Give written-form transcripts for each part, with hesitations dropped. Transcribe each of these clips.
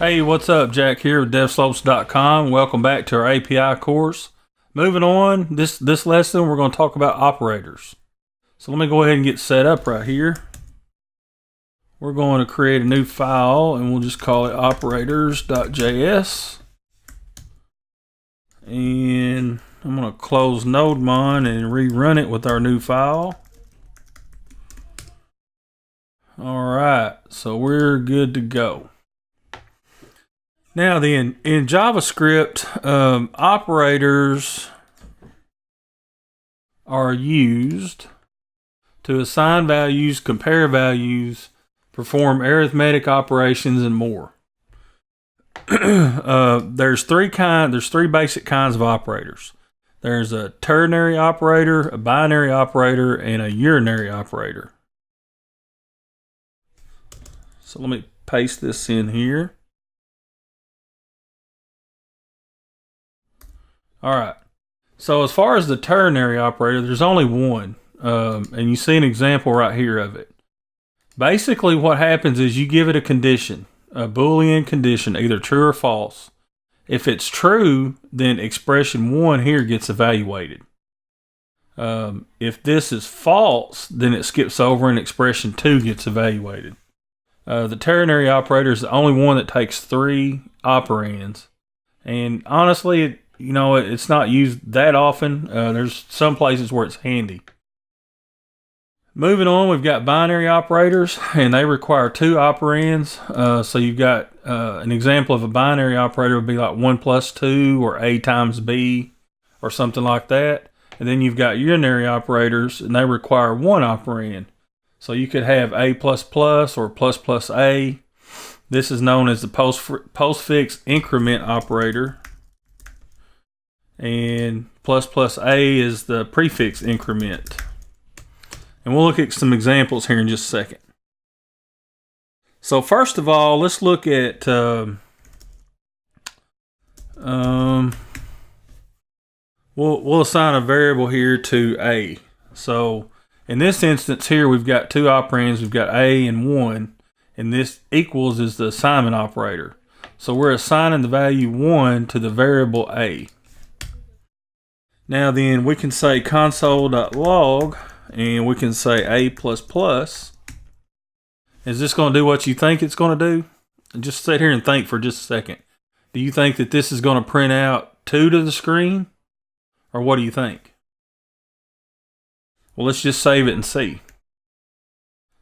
Hey, what's up? Jack here with devslopes.com. Welcome back to our API course. Moving on, this lesson we're going to talk about operators. So let me go ahead and get set up right here. We're going to create a new file and we'll just call it operators.js. And I'm going to close NodeMon and rerun it with our new file. Alright, so we're good to go. Now then, in JavaScript, operators are used to assign values, compare values, perform arithmetic operations, and more. There's three basic kinds of operators. There's a ternary operator, a binary operator, and a urinary operator. So let me paste this in here. All right. So as far as the ternary operator, there's only one. And you see an example right here of it. Basically what happens is you give it a condition, a Boolean condition, either true or false. If it's true, then expression 1 here gets evaluated. If this is false, then it skips over and expression 2 gets evaluated. The ternary operator is the only one that takes 3 operands. And honestly, it's not used that often. There's some places where it's handy. Moving on, we've got binary operators, and they require 2 operands. So you've got an example of a binary operator would be like 1 plus 2 or A times B or something like that. And then you've got urinary operators, and they require 1 operand. So you could have A plus plus or plus plus A. This is known as the postfix increment operator. And plus plus A is the prefix increment. And we'll look at some examples here in just a second. So first of all, let's look at we'll assign a variable here to A. So in this instance here, we've got 2 operands. We've got A and 1, and this equals is the assignment operator. So we're assigning the value 1 to the variable A. Now then, we can say console.log, and we can say A++. Is this going to do what you think it's going to do? Just sit here and think for just a second. Do you think that this is going to print out 2 to the screen? Or what do you think? Well, let's just save it and see.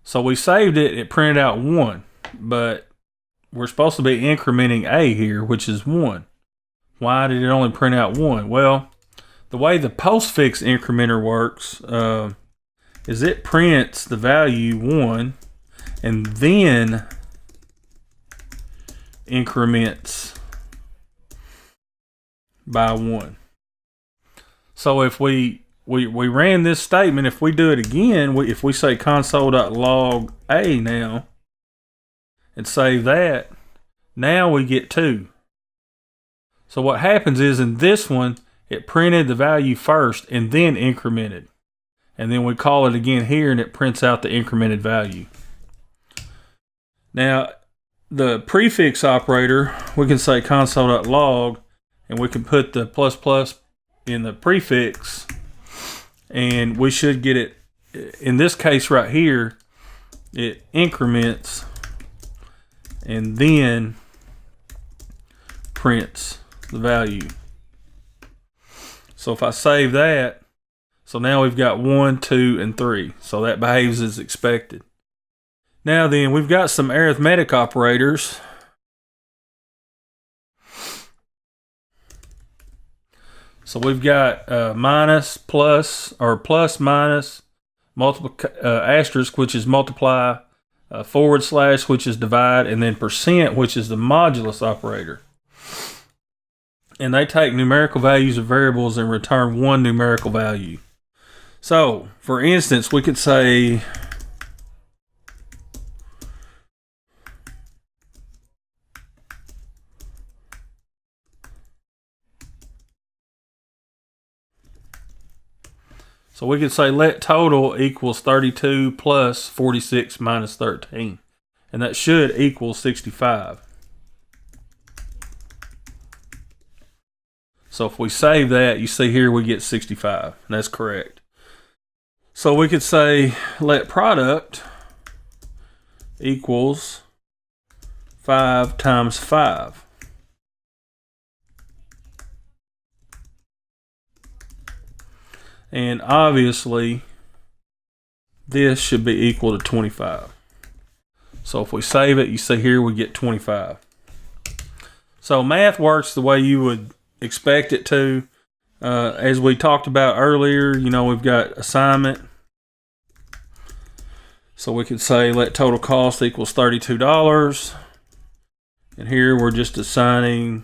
So we saved it, it printed out 1, but we're supposed to be incrementing A here, which is 1. Why did it only print out 1? Well, the way the postfix incrementer works is it prints the value 1 and then increments by 1. So if we ran this statement, if we do it again, if we say console.log A now and save that, now we get 2. So what happens is in this one, it printed the value first and then incremented. And then we call it again here and it prints out the incremented value. Now, the prefix operator, we can say console.log and we can put the plus plus in the prefix and we should get it, in this case right here, it increments and then prints the value. So if I save that, so now we've got 1, 2, and 3. So that behaves as expected. Now then, we've got some arithmetic operators. So we've got minus, plus, or plus, minus, asterisk, which is multiply, forward slash, which is divide, and then percent, which is the modulus operator. And they take numerical values of variables and return 1 numerical value. So, for instance, we could say let total equals 32 plus 46 minus 13. And that should equal 65. So if we save that, you see here we get 65. And that's correct. So we could say let product equals 5 times 5. And obviously, this should be equal to 25. So if we save it, you see here we get 25. So math works the way you would expect it to. As we talked about earlier, we've got assignment. So we could say let total cost equals $32. And here we're just assigning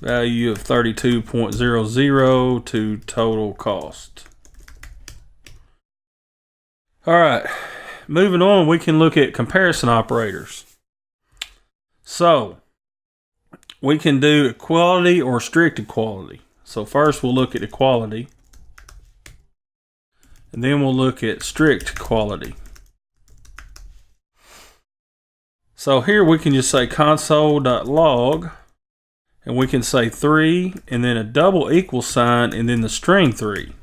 value of 32.00 to total cost. All right, moving on, we can look at comparison operators. So we can do equality or strict equality. So first we'll look at equality, and then we'll look at strict equality. So here we can just say console.log, and we can say 3 and then a double equal sign and then the string 3.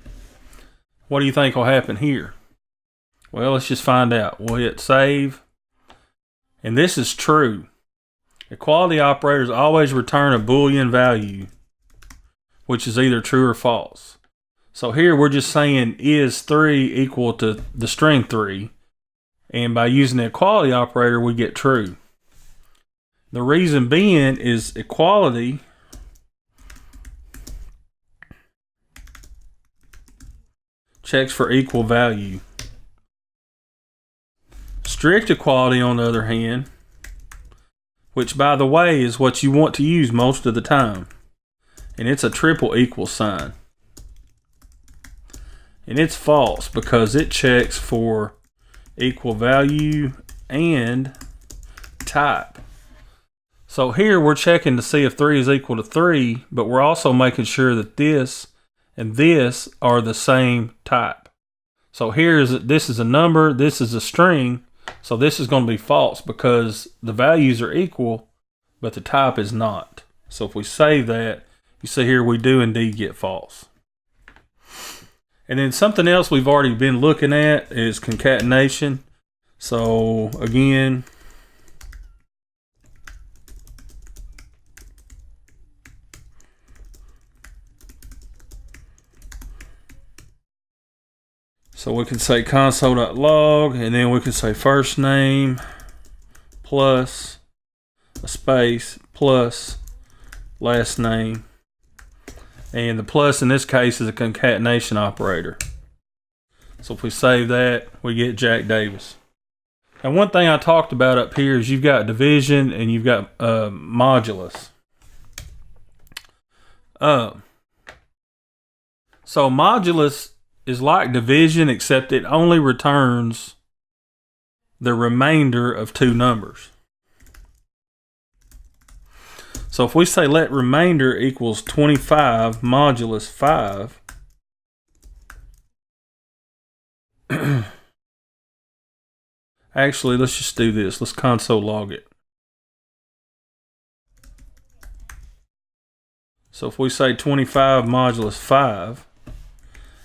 What do you think will happen here? Well, let's just find out. We'll hit save, and this is true. Equality operators always return a Boolean value, which is either true or false. So here we're just saying is 3 equal to the string 3, and by using the equality operator we get true. The reason being is equality checks for equal value. Strict equality, on the other hand, which by the way is what you want to use most of the time, and it's a triple equal sign. And it's false because it checks for equal value and type. So here we're checking to see if 3 is equal to 3, but we're also making sure that this and this are the same type. So this is a number, this is a string, so this is going to be false because the values are equal, but the type is not. So if we save that, you see here we do indeed get false. And then something else we've already been looking at is concatenation. So again, so we can say console.log, and then we can say first name plus a space plus last name. And the plus in this case is a concatenation operator. So if we save that, we get Jack Davis. And one thing I talked about up here is you've got division and you've got modulus. So modulus is like division, except it only returns the remainder of two numbers. So if we say let remainder equals 25 modulus 5, actually let's just do this. Let's console log it. So if we say 25 modulus 5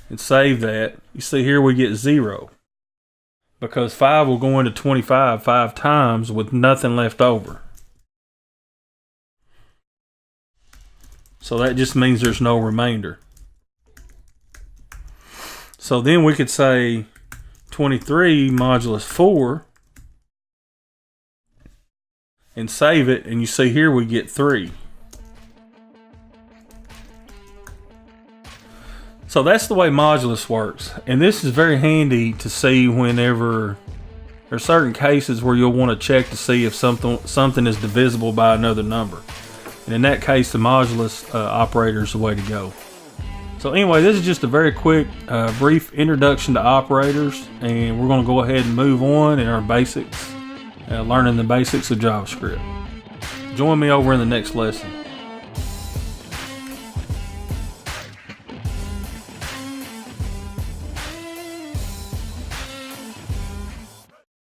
and save that, you see here we get 0. Because 5 will go into 25 5 times with nothing left over. So that just means there's no remainder. So then we could say 23 modulus 4 and save it, and you see here we get 3. So that's the way modulus works, and this is very handy to see whenever there are certain cases where you'll want to check to see if something is divisible by another number. And in that case, the modulus operator is the way to go. So anyway, this is just a very quick, brief introduction to operators, and we're going to go ahead and move on in our basics, learning the basics of JavaScript. Join me over in the next lesson.